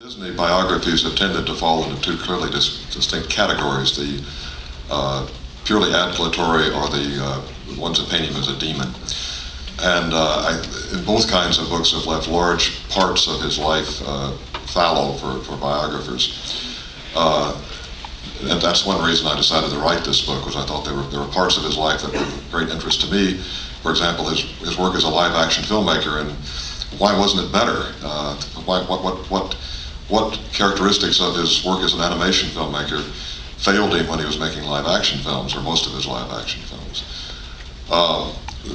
Disney biographies have tended to fall into two clearly distinct categories: the purely adulatory, or the ones that paint him as a demon. And in both kinds of books have left large parts of his life fallow for biographers. And that's one reason I decided to write this book, was I thought there were parts of his life that were of great interest to me. For example, his work as a live-action filmmaker, and why wasn't it better? What characteristics of his work as an animation filmmaker failed him when he was making live-action films, or most of his live-action films?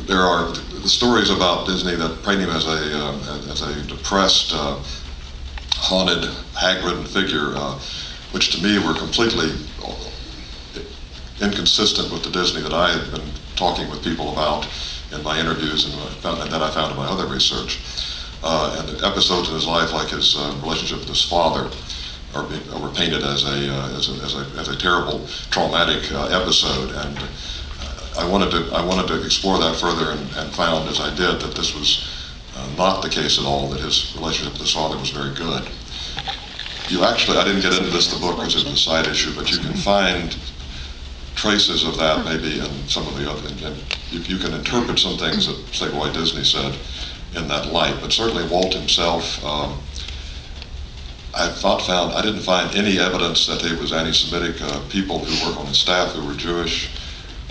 There are the stories about Disney that paint him as a depressed, haunted, hag-ridden figure, which to me were completely inconsistent with the Disney that I had been talking with people about in my interviews and that I found in my other research. And the episodes in his life, like his relationship with his father, were painted as a terrible, traumatic episode. And I wanted to explore that further, and found, as I did, that this was not the case at all, that his relationship with his father was very good. I didn't get into this in the book because it's a side issue, but you can find traces of that maybe in some of the other, and you can interpret some things that, say, Roy Disney said in that light. But certainly Walt himself, I didn't find any evidence that he was anti-Semitic. People who work on his staff who were Jewish,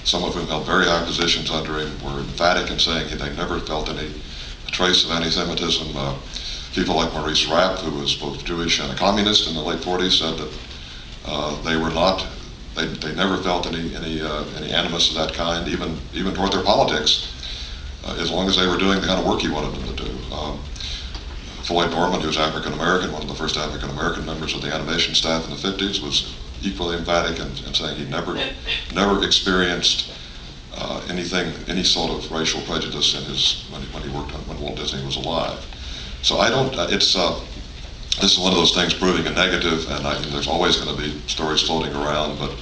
some of whom held very high positions under him, were emphatic in saying they never felt any trace of anti-Semitism. People like Maurice Rapp, who was both Jewish and a communist in the late 40s, said that they were not. They never felt any animus of that kind, even toward their politics, as long as they were doing the kind of work he wanted them to do. Floyd Norman, who was African American, one of the first African American members of the animation staff in the 50s, was equally emphatic in saying he never experienced any sort of racial prejudice when Walt Disney was alive. So I don't. This is one of those things proving a negative, and there's always going to be stories floating around, but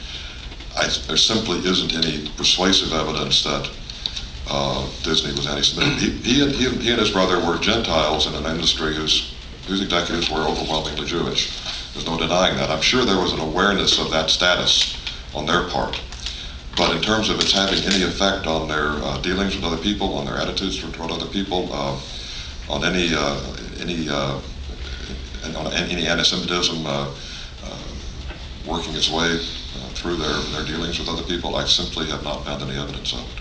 there simply isn't any persuasive evidence that Disney was anti-Semitic. He and his brother were Gentiles in an industry whose executives were overwhelmingly Jewish. There's no denying that. I'm sure there was an awareness of that status on their part. But in terms of its having any effect on their dealings with other people, on their attitudes toward other people, on any anti-Semitism working its way through their dealings with other people, I simply have not found any evidence of it.